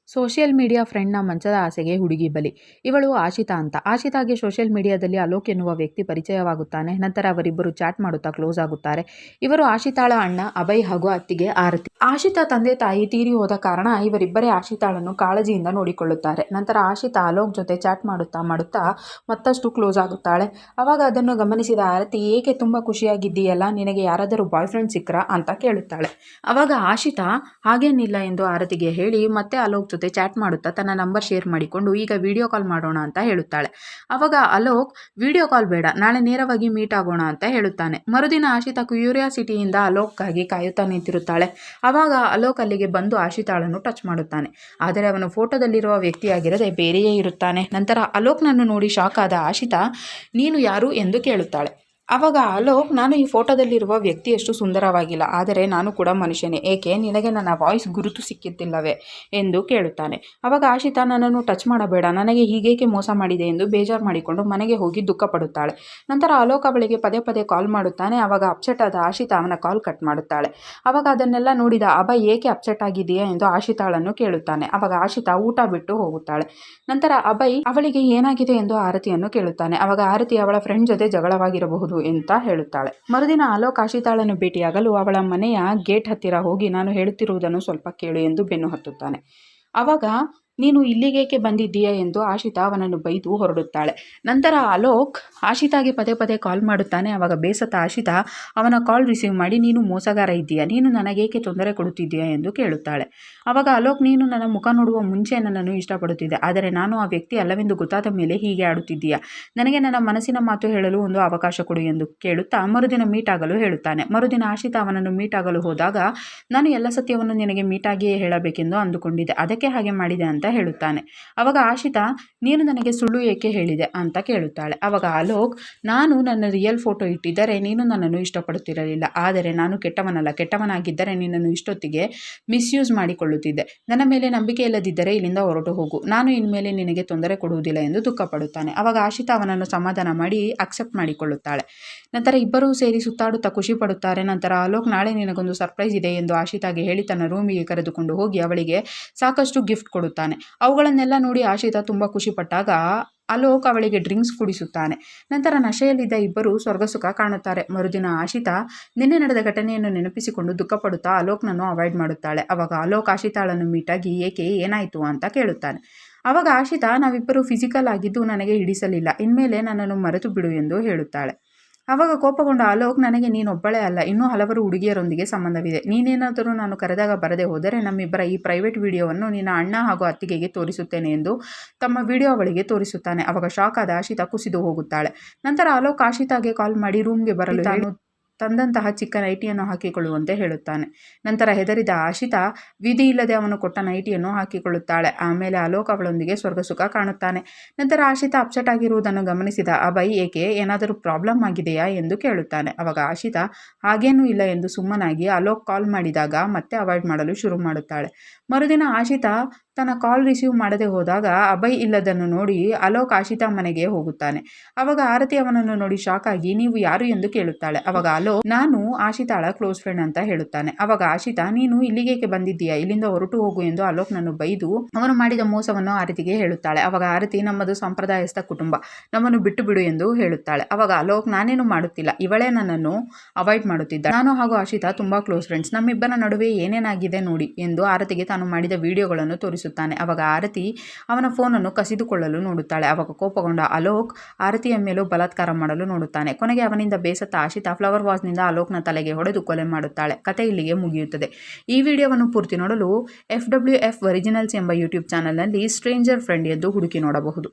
Social media ಫ್ರೆಂಡ್ನ ಮಂಚದ ಆಸೆಗೆ ಹುಡುಗಿ ಬಲಿ. ಇವಳು ಆಶಿತಾ ಅಂತ. ಆಶಿತಾಗೆ ಸೋಷಿಯಲ್ ಮೀಡಿಯಾದಲ್ಲಿ ಅಲೋಕ್ ಎನ್ನುವ ವ್ಯಕ್ತಿ ಪರಿಚಯವಾಗುತ್ತಾನೆ. ನಂತರ ಅವರಿಬ್ಬರು ಚಾಟ್ ಮಾಡುತ್ತಾ ಕ್ಲೋಸ್ ಆಗುತ್ತಾರೆ. ಇವರು ಆಶಿತಾಳ ಅಣ್ಣ ಅಭಯ್ ಹಾಗೂ ಅತ್ತಿಗೆ ಆರತಿ. ಆಶಿತಾ ತಂದೆ ತಾಯಿ ತೀರಿ ಹೋದ ಕಾರಣ ಇವರಿಬ್ಬರೇ ಆಶಿತಾಳನ್ನು ಕಾಳಜಿಯಿಂದ ನೋಡಿಕೊಳ್ಳುತ್ತಾರೆ. ನಂತರ ಆಶಿತಾ ಅಲೋಕ್ ಜೊತೆ ಚಾಟ್ ಮಾಡುತ್ತಾ ಮಾಡುತ್ತಾ ಮತ್ತಷ್ಟು ಕ್ಲೋಸ್ ಆಗುತ್ತಾಳೆ. ಅವಾಗ ಅದನ್ನು ಗಮನಿಸಿದ ಆರತಿ, ಏಕೆ ತುಂಬ ಖುಷಿಯಾಗಿದ್ದೀಯಲ್ಲ, ನಿನಗೆ ಯಾರಾದರೂ ಬಾಯ್ ಫ್ರೆಂಡ್ ಸಿಕ್ರಾ ಅಂತ ಕೇಳುತ್ತಾಳೆ. ಅವಾಗ ಆಶಿತಾ ಹಾಗೇನಿಲ್ಲ ಎಂದು ಆರತಿಗೆ ಹೇಳಿ ಮತ್ತೆ ಅಲೋಕ್ ಜೊತೆ ಚಾಟ್ ಮಾಡುತ್ತಾ ತನ್ನ ನಂಬರ್ ಶೇರ್ ಮಾಡಿಕೊಂಡು ಈಗ ವಿಡಿಯೋ ಕಾಲ್ ಮಾಡೋಣ ಅಂತ ಹೇಳುತ್ತಾಳೆ. ಅವಾಗ ಅಲೋಕ್, ವಿಡಿಯೋ ಕಾಲ್ ಬೇಡ, ನಾಳೆ ನೇರವಾಗಿ ಮೀಟ್ ಆಗೋಣ ಅಂತ ಹೇಳುತ್ತಾನೆ. ಮರುದಿನ ಆಶಿತಾ ಕ್ಯೂರಿಯಾಸಿಟಿಯಿಂದ ಅಲೋಕ್ಗಾಗಿ ಕಾಯುತ್ತಾ ನಿಂತಿರುತ್ತಾಳೆ. ಆವಾಗ ಅಲೋಕ್ ಅಲ್ಲಿಗೆ ಬಂದು ಆಶಿತಾಳನ್ನು ಟಚ್ ಮಾಡುತ್ತಾನೆ. ಆದರೆ ಅವನು ಫೋಟೋದಲ್ಲಿರುವ ವ್ಯಕ್ತಿಯಾಗಿರದೆ ಬೇರೆಯೇ ಇರುತ್ತಾನೆ. ನಂತರ ಅಲೋಕ್ನನ್ನು ನೋಡಿ ಶಾಕ್ ಆದ ಆಶಿತಾ, ನೀನು ಯಾರು ಎಂದು ಕೇಳುತ್ತಾಳೆ. ಆವಾಗ ಅಲೋಕ್, ನಾನು ಈ ಫೋಟೋದಲ್ಲಿರುವ ವ್ಯಕ್ತಿಯಷ್ಟು ಸುಂದರವಾಗಿಲ್ಲ, ಆದರೆ ನಾನು ಕೂಡ ಮನುಷ್ಯನೇ, ಏಕೆ ನಿನಗೆ ನನ್ನ ವಾಯ್ಸ್ ಗುರುತು ಸಿಕ್ಕಿತ್ತಿಲ್ಲವೇ ಎಂದು ಕೇಳುತ್ತಾನೆ. ಆವಾಗ ಆಶಿತಾ, ನನ್ನನ್ನು ಟಚ್ ಮಾಡಬೇಡ, ನನಗೆ ಹೀಗೇಕೆ ಮೋಸ ಮಾಡಿದೆ ಎಂದು ಬೇಜಾರು ಮಾಡಿಕೊಂಡು ಮನೆಗೆ ಹೋಗಿ ದುಃಖ ಪಡುತ್ತಾಳೆ. ನಂತರ ಅಲೋಕ್ ಅವಳಿಗೆ ಪದೇ ಪದೇ ಕಾಲ್ ಮಾಡುತ್ತಾನೆ. ಆವಾಗ ಅಪ್ಸೆಟ್ ಆದ ಆಶಿತಾ ಅವನ ಕಾಲ್ ಕಟ್ ಮಾಡುತ್ತಾಳೆ. ಆವಾಗ ಅದನ್ನೆಲ್ಲ ನೋಡಿದ ಅಭಯ್, ಏಕೆ ಅಪ್ಸೆಟ್ ಆಗಿದೆಯಾ ಎಂದು ಆಶಿತಾಳನ್ನು ಕೇಳುತ್ತಾನೆ. ಆವಾಗ ಆಶಿತಾ ಊಟ ಬಿಟ್ಟು ಹೋಗುತ್ತಾಳೆ. ನಂತರ ಅಭಯ್ ಅವಳಿಗೆ ಏನಾಗಿದೆ ಎಂದು ಆರತಿಯನ್ನು ಕೇಳುತ್ತಾನೆ. ಆವಾಗ ಆರತಿ ಅವಳ ಫ್ರೆಂಡ್ ಜೊತೆ ಜಗಳವಾಗಿರಬಹುದು ಅಂತ ಹೇಳುತ್ತಾಳೆ. ಮರುದಿನ ಅಲೋಕ್ ಆಶಿತಾಳನ್ನು ಭೇಟಿಯಾಗಲು ಅವಳ ಮನೆಯ ಗೇಟ್ ಹತ್ತಿರ ಹೋಗಿ ನಾನು ಹೇಳುತ್ತಿರುವುದನ್ನು ಸ್ವಲ್ಪ ಕೇಳು ಎಂದು ಬೆನ್ನು ಹತ್ತುತ್ತಾನೆ. ಆವಾಗ ನೀನು ಇಲ್ಲಿಗೇಕೆ ಬಂದಿದ್ದೀಯಾ ಎಂದು ಆಶಿತಾ ಅವನನ್ನು ಬೈದು ಹೊರಡುತ್ತಾಳೆ. ನಂತರ ಅಲೋಕ್ ಆಶಿತಾಗೆ ಪದೇ ಪದೇ ಕಾಲ್ ಮಾಡುತ್ತಾನೆ. ಆವಾಗ ಬೇಸತ್ತ ಆಶಿತಾ ಅವನ ಕಾಲ್ ರಿಸೀವ್ ಮಾಡಿ, ನೀನು ಮೋಸಗಾರ ಇದ್ದೀಯಾ, ನೀನು ನನಗೇಕೆ ತೊಂದರೆ ಕೊಡುತ್ತಿದ್ದೀಯಾ ಎಂದು ಕೇಳುತ್ತಾಳೆ. ಆವಾಗ ಅಲೋಕ್, ನೀನು ನನ್ನ ಮುಖ ನೋಡುವ ಮುಂಚೆ ನನ್ನನ್ನು ಇಷ್ಟಪಡುತ್ತಿದ್ದೆ, ಆದರೆ ನಾನು ಆ ವ್ಯಕ್ತಿ ಅಲ್ಲವೆಂದು ಗೊತ್ತಾದ ಮೇಲೆ ಹೀಗೆ ಆಡುತ್ತಿದ್ದೀಯಾ, ನನಗೆ ನನ್ನ ಮನಸ್ಸಿನ ಮಾತು ಹೇಳಲು ಒಂದು ಅವಕಾಶ ಕೊಡು ಎಂದು ಕೇಳುತ್ತಾ ಮರುದಿನ ಮೀಟ್ ಆಗಲು ಹೇಳುತ್ತಾನೆ. ಮರುದಿನ ಆಶಿತಾ ಅವನನ್ನು ಮೀಟ್ ಆಗಲು ಹೋದಾಗ, ನಾನು ಎಲ್ಲ ಸತ್ಯವನ್ನು ನಿನಗೆ ಮೀಟ್ ಆಗಿಯೇ ಹೇಳಬೇಕೆಂದು ಅಂದುಕೊಂಡಿದ್ದೆ, ಅದಕ್ಕೆ ಹಾಗೆ ಮಾಡಿದೆ ಅಂತ ಹೇಳುತ್ತಾನೆ. ಅವಾಗ ಆಶಿತಾ, ನೀನು ನನಗೆ ಸುಳ್ಳು ಏಕೆ ಹೇಳಿದೆ ಅಂತ ಕೇಳುತ್ತಾಳೆ. ಅವಾಗ ಅಲೋಕ್, ನಾನು ನನ್ನ ರಿಯಲ್ ಫೋಟೋ ಇಟ್ಟಿದ್ದರೆ ನೀನು ನನ್ನನ್ನು ಇಷ್ಟಪಡುತ್ತಿರಲಿಲ್ಲ, ಆದರೆ ನಾನು ಕೆಟ್ಟವನಲ್ಲ, ಕೆಟ್ಟವನಾಗಿದ್ದರೆ ನಿನ್ನನ್ನು ಇಷ್ಟೊತ್ತಿಗೆ ಮಿಸ್ಯೂಸ್ ಮಾಡಿಕೊಳ್ಳುತ್ತಿದ್ದೆ, ನನ್ನ ಮೇಲೆ ನಂಬಿಕೆ ಇಲ್ಲದಿದ್ದರೆ ಇಲ್ಲಿಂದ ಹೊರಟು ಹೋಗು, ನಾನು ಇನ್ಮೇಲೆ ನಿನಗೆ ತೊಂದರೆ ಕೊಡುವುದಿಲ್ಲ ಎಂದು ದುಃಖಪಡುತ್ತಾನೆ. ಅವಾಗ ಆಶಿತಾ ಅವನನ್ನು ಸಮಾಧಾನ ಮಾಡಿ ಅಕ್ಸೆಪ್ಟ್ ಮಾಡಿಕೊಳ್ಳುತ್ತಾಳೆ. ನಂತರ ಇಬ್ಬರೂ ಸೇರಿ ಸುತ್ತಾಡುತ್ತಾ ಖುಷಿ ಪಡುತ್ತಾರೆ. ನಂತರ ಅಲೋಕ್, ನಾಳೆ ನಿನಗೊಂದು ಸರ್ಪ್ರೈಸ್ ಇದೆ ಎಂದು ಆಶಿತಾಗೆ ಹೇಳಿ ತನ್ನ ರೂಮಿಗೆ ಕರೆದುಕೊಂಡು ಹೋಗಿ ಅವಳಿಗೆ ಸಾಕಷ್ಟು ಗಿಫ್ಟ್ ಕೊಡುತ್ತಾನೆ. ಅವುಗಳನ್ನೆಲ್ಲ ನೋಡಿ ಆಶಿತಾ ತುಂಬ ಖುಷಿಪಟ್ಟಾಗ ಅಲೋಕ್ ಅವಳಿಗೆ ಡ್ರಿಂಕ್ಸ್ ಕುಡಿಸುತ್ತಾನೆ. ನಂತರ ನಶೆಯಲ್ಲಿದ್ದ ಇಬ್ಬರು ಸ್ವರ್ಗಸುಖ ಕಾಣುತ್ತಾರೆ. ಮರುದಿನ ಆಶಿತಾ ನಿನ್ನೆ ನಡೆದ ಘಟನೆಯನ್ನು ನೆನಪಿಸಿಕೊಂಡು ದುಃಖಪಡುತ್ತಾ ಅಲೋಕ್ನನ್ನು ಅವಾಯ್ಡ್ ಮಾಡುತ್ತಾಳೆ. ಅವಾಗ ಅಲೋಕ್ ಆಶಿತಾಳನ್ನು ಮೀಟಾಗಿ ಏಕೆ ಏನಾಯಿತು ಅಂತ ಕೇಳುತ್ತಾನೆ. ಅವಾಗ ಆಶಿತಾ, ನಾವಿಬ್ಬರು ಫಿಸಿಕಲ್ ಆಗಿದ್ದು ನನಗೆ ಹಿಡಿಸಲಿಲ್ಲ, ಇನ್ಮೇಲೆ ನನ್ನನ್ನು ಮರೆತು ಬಿಡು ಎಂದು ಹೇಳುತ್ತಾಳೆ. ಆವಾಗ ಕೋಪಗೊಂಡ ಅಲೋಕ್, ನನಗೆ ನೀನೊಬ್ಬಳೇ ಅಲ್ಲ, ಇನ್ನೂ ಹಲವರು ಹುಡುಗಿಯರೊಂದಿಗೆ ಸಂಬಂಧವಿದೆ, ನೀನೇನಾದರೂ ನಾನು ಕರೆದಾಗ ಬರದೆ ಹೋದರೆ ನಮ್ಮಿಬ್ಬರ ಈ ಪ್ರೈವೇಟ್ ವಿಡಿಯೋವನ್ನು ನಿನ್ನ ಅಣ್ಣ ಹಾಗೂ ಅತ್ತಿಗೆಗೆ ತೋರಿಸುತ್ತೇನೆ ಎಂದು ತಮ್ಮ ವಿಡಿಯೋ ಅವಳಿಗೆ ತೋರಿಸುತ್ತಾನೆ. ಆವಾಗ ಶಾಕ್ ಆದ ಆಶಿತಾ ಕುಸಿದು ಹೋಗುತ್ತಾಳೆ. ನಂತರ ಅಲೋಕ್ ಆಶಿತಾಗೆ ಕಾಲ್ ಮಾಡಿ ರೂಮ್ಗೆ ಬರಲು ತಾನು ತಂದಂತಹ ಚಿಕ್ಕ ನೈಟಿಯನ್ನು ಹಾಕಿಕೊಳ್ಳುವಂತೆ ಹೇಳುತ್ತಾನೆ. ನಂತರ ಹೆದರಿದ ಆಶಿತಾ ವಿಧಿ ಇಲ್ಲದೆ ಅವನು ಕೊಟ್ಟ ನೈಟಿಯನ್ನು ಹಾಕಿಕೊಳ್ಳುತ್ತಾಳೆ. ಆಮೇಲೆ ಅಲೋಕ್ ಅವಳೊಂದಿಗೆ ಸ್ವರ್ಗಸುಖ ಕಾಣುತ್ತಾನೆ. ನಂತರ ಆಶಿತಾ ಅಪ್ಸೆಟ್ ಆಗಿರುವುದನ್ನು ಗಮನಿಸಿದ ಅಭಯ್, ಏಕೆ ಏನಾದರೂ ಪ್ರಾಬ್ಲಮ್ ಆಗಿದೆಯಾ ಎಂದು ಕೇಳುತ್ತಾನೆ. ಅವಾಗ ಆಶಿತಾ ಹಾಗೇನೂ ಇಲ್ಲ ಎಂದು ಸುಮ್ಮನಾಗಿ ಅಲೋಕ್ ಕಾಲ್ ಮಾಡಿದಾಗ ಮತ್ತೆ ಅವಾಯ್ಡ್ ಮಾಡಲು ಶುರು ಮಾಡುತ್ತಾಳೆ. ಮರುದಿನ ಆಶಿತಾ ತನ್ನ ಕಾಲ್ ರಿಸೀವ್ ಮಾಡದೆ ಹೋದಾಗ ಅಭಯ್ ಇಲ್ಲದನ್ನು ನೋಡಿ ಅಲೋಕ್ ಆಶಿತಾ ಮನೆಗೆ ಹೋಗುತ್ತಾನೆ. ಅವಾಗ ಆರತಿ ಅವನನ್ನು ನೋಡಿ ಶಾಕ್ ಆಗಿ, ನೀವು ಯಾರು ಎಂದು ಕೇಳುತ್ತಾಳೆ. ಅವಾಗ ಅಲೋಕ್, ನಾನು ಆಶಿತಾಳ ಕ್ಲೋಸ್ ಫ್ರೆಂಡ್ ಅಂತ ಹೇಳುತ್ತಾನೆ. ಅವಾಗ ಆಶಿತಾ, ನೀನು ಇಲ್ಲಿಗೇಕೆ ಬಂದಿದ್ದೀಯಾ, ಇಲ್ಲಿಂದ ಹೊರಟು ಹೋಗು ಎಂದು ಅಲೋಕ್ನನ್ನು ಬೈದು ಅವನು ಮಾಡಿದ ಮೋಸವನ್ನು ಆರತಿಗೆ ಹೇಳುತ್ತಾಳೆ. ಅವಾಗ ಆರತಿ, ನಮ್ಮದು ಸಂಪ್ರದಾಯಸ್ಥ ಕುಟುಂಬ, ನಮ್ಮನ್ನು ಬಿಟ್ಟು ಬಿಡು ಎಂದು ಹೇಳುತ್ತಾಳೆ. ಅವಾಗ ಅಲೋಕ್, ನಾನೇನು ಮಾಡುತ್ತಿಲ್ಲ, ಇವಳೇ ನನ್ನನ್ನು ಅವಾಯ್ಡ್ ಮಾಡುತ್ತಿದ್ದ, ನಾನು ಹಾಗೂ ಆಶಿತಾ ತುಂಬಾ ಕ್ಲೋಸ್ ಫ್ರೆಂಡ್ಸ್, ನಮ್ಮಿಬ್ಬರ ನಡುವೆ ಏನೇನಾಗಿದೆ ನೋಡಿ ಎಂದು ಆರತಿಗೆ ತಾನು ಮಾಡಿದ ವಿಡಿಯೋಗಳನ್ನು ತೋರಿಸುತ್ತಾನೆ. ಅವಾಗ ಆರತಿ ಅವನ ಫೋನನ್ನು ಕಸಿದುಕೊಳ್ಳಲು ನೋಡುತ್ತಾಳೆ. ಅವಾಗ ಕೋಪಗೊಂಡ ಅಲೋಕ್ ಆರತಿಯ ಮೇಲೂ ಬಲಾತ್ಕಾರ ಮಾಡಲು ನೋಡುತ್ತಾನೆ. ಕೊನೆಗೆ ಅವನಿಂದ ಬೇಸತ್ತ ಆಶಿತಾ ಫ್ಲವರ್ ವಾಸ್ನಿಂದ ಅಲೋಕ್ನ ತಲೆಗೆ ಹೊಡೆದು ಕೊಲೆ ಮಾಡುತ್ತಾಳೆ. ಕತೆ ಇಲ್ಲಿಗೆ ಮುಗಿಯುತ್ತದೆ. ಈ ವಿಡಿಯೋವನ್ನು ಪೂರ್ತಿ ನೋಡಲು FWF ಒರಿಜಿನಲ್ಸ್ ಎಂಬ ಯೂಟ್ಯೂಬ್ ಚಾನಲ್ನಲ್ಲಿ ಸ್ಟ್ರೇಂಜರ್ ಫ್ರೆಂಡ್ ಎಂದು ಹುಡುಕಿ ನೋಡಬಹುದು.